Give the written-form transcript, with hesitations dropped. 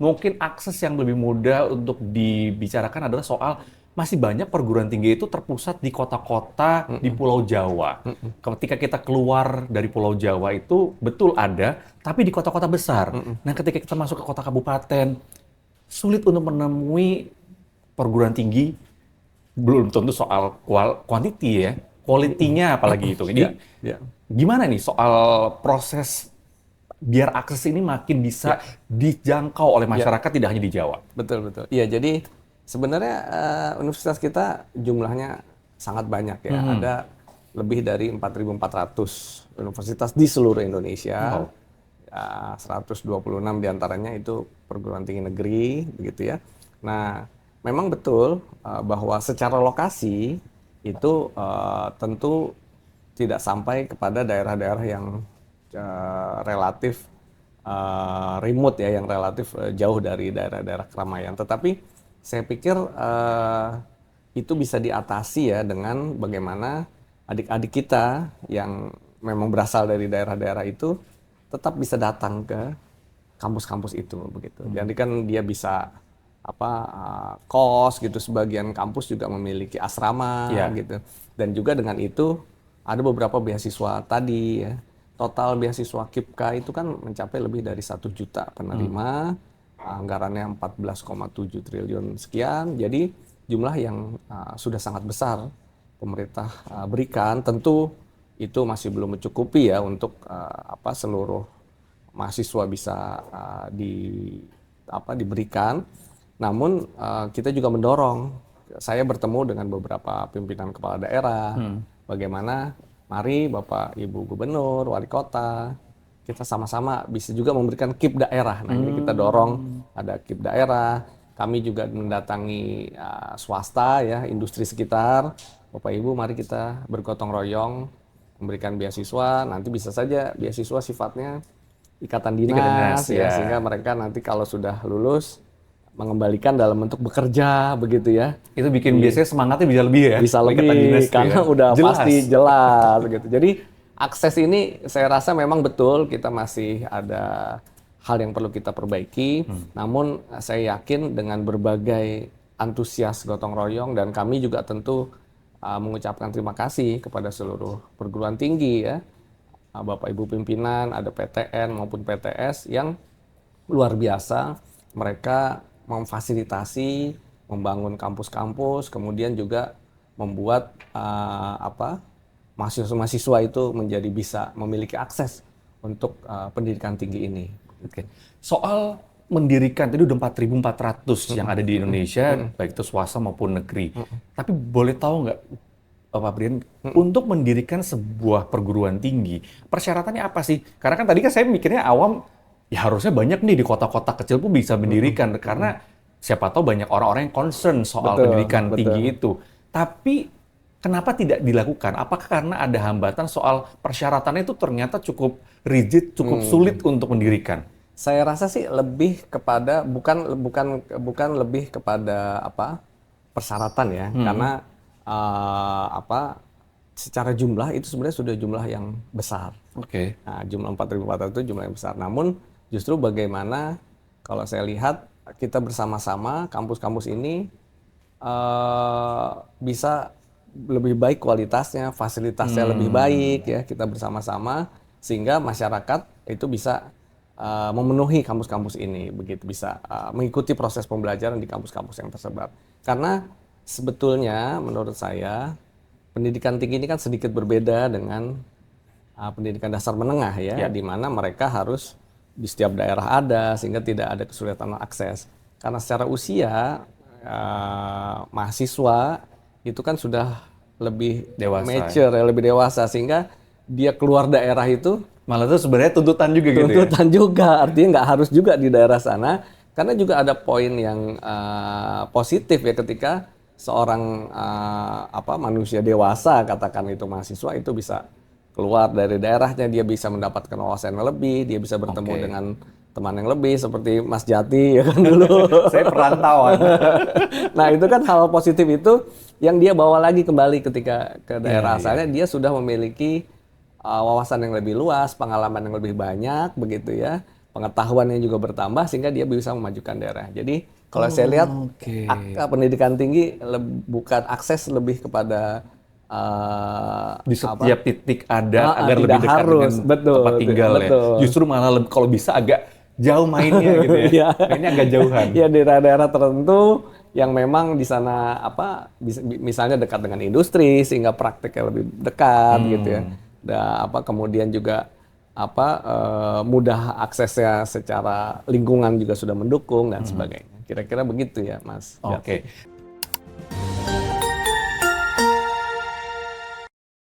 mungkin akses yang lebih mudah untuk dibicarakan adalah soal masih banyak perguruan tinggi itu terpusat di kota-kota di Pulau Jawa. Ketika kita keluar dari Pulau Jawa itu betul ada, tapi di kota-kota besar. Nah, ketika kita masuk ke kota kabupaten, sulit untuk menemui perguruan tinggi, belum tentu soal quantity ya, quality-nya apalagi itu. Jadi, Ya. gimana nih soal proses biar akses ini makin bisa dijangkau oleh masyarakat tidak hanya di Jawa? Betul, betul. Iya, jadi sebenarnya universitas kita jumlahnya sangat banyak ya. Ada lebih dari 4.400 universitas di seluruh Indonesia. Wow. 126 diantaranya itu perguruan tinggi negeri, begitu ya. Nah, memang betul bahwa secara lokasi itu tentu tidak sampai kepada daerah-daerah yang relatif remote ya, yang relatif jauh dari daerah-daerah keramaian. Tetapi saya pikir itu bisa diatasi ya dengan bagaimana adik-adik kita yang memang berasal dari daerah-daerah itu tetap bisa datang ke kampus-kampus itu begitu. Jadi kan dia bisa kos gitu, sebagian kampus juga memiliki asrama gitu. Dan juga dengan itu ada beberapa beasiswa tadi ya. Total beasiswa KIPKA itu kan mencapai lebih dari 1 juta penerima, anggarannya 14,7 triliun sekian. Jadi jumlah yang sudah sangat besar pemerintah berikan. Tentu itu masih belum mencukupi ya untuk seluruh mahasiswa bisa diberikan. Namun kita juga mendorong. Saya bertemu dengan beberapa pimpinan kepala daerah. Bagaimana mari Bapak Ibu Gubernur, Wali Kota, kita sama-sama bisa juga memberikan KIP daerah. Nah, ini kita dorong ada KIP daerah. Kami juga mendatangi swasta ya, industri sekitar. Bapak Ibu, mari kita bergotong royong memberikan beasiswa. Nanti bisa saja beasiswa sifatnya ikatan dinas ya, sehingga mereka nanti kalau sudah lulus mengembalikan dalam bentuk bekerja begitu ya. Itu bikin biasanya semangatnya bisa lebih ya. Bisa lebih karena udah jelas. Pasti jelas gitu. Jadi akses ini saya rasa memang betul kita masih ada hal yang perlu kita perbaiki. Namun saya yakin dengan berbagai antusias gotong royong dan kami juga tentu mengucapkan terima kasih kepada seluruh perguruan tinggi ya. Bapak Ibu pimpinan, ada PTN maupun PTS yang luar biasa. Mereka memfasilitasi, membangun kampus-kampus, kemudian juga membuat mahasiswa-mahasiswa itu menjadi bisa memiliki akses untuk pendidikan tinggi ini. Oke. Soal mendirikan, tadi udah 4.400 yang ada di Indonesia, baik itu swasta maupun negeri. Tapi boleh tahu nggak, Pak Brian, untuk mendirikan sebuah perguruan tinggi, persyaratannya apa sih? Karena kan tadi kan saya mikirnya awam, ya harusnya banyak nih di kota-kota kecil pun bisa mendirikan, karena siapa tahu banyak orang-orang yang concern soal pendidikan tinggi itu. Tapi kenapa tidak dilakukan? Apakah karena ada hambatan soal persyaratannya itu ternyata cukup rigid, cukup sulit untuk mendirikan? Saya rasa sih lebih kepada bukan lebih kepada persyaratan ya, karena secara jumlah itu sebenarnya sudah jumlah yang besar. Oke. Nah, jumlah 4.400 itu jumlah yang besar. Namun justru bagaimana kalau saya lihat kita bersama-sama kampus-kampus ini bisa lebih baik kualitasnya, fasilitasnya lebih baik ya, kita bersama-sama sehingga masyarakat itu bisa memenuhi kampus-kampus ini, begitu bisa mengikuti proses pembelajaran di kampus-kampus yang tersebar. Karena sebetulnya menurut saya pendidikan tinggi ini kan sedikit berbeda dengan pendidikan dasar menengah ya, di mana mereka harus di setiap daerah ada sehingga tidak ada kesulitan akses. Karena secara usia mahasiswa itu kan sudah lebih dewasa, mature, lebih dewasa sehingga dia keluar daerah itu malah itu sebenarnya tuntutan juga gitu ya. Tuntutan juga, artinya nggak harus juga di daerah sana karena juga ada poin yang positif ya ketika seorang manusia dewasa katakan itu mahasiswa itu bisa keluar dari daerahnya, dia bisa mendapatkan wawasan yang lebih, dia bisa bertemu dengan teman yang lebih seperti Mas Jati ya kan dulu. Saya perantauan. Nah, itu kan hal positif itu yang dia bawa lagi kembali ketika ke daerah asalnya, dia sudah memiliki wawasan yang lebih luas, pengalaman yang lebih banyak begitu ya. pengetahuannya juga bertambah sehingga dia bisa memajukan daerah. Jadi kalau saya lihat Oke. pendidikan tinggi bukan akses lebih kepada Di setiap titik ada agar tidak lebih dekat harus, dengan betul, tempat tinggal ya. betul. Justru malah kalau bisa agak jauh mainnya gitu ya. Iya. Mainnya agak jauhan. Ya daerah-daerah tertentu yang memang di sana misalnya dekat dengan industri sehingga prakteknya lebih dekat gitu ya. Dan kemudian juga mudah aksesnya secara lingkungan juga sudah mendukung dan sebagainya. Kira-kira begitu ya, Mas. Oke.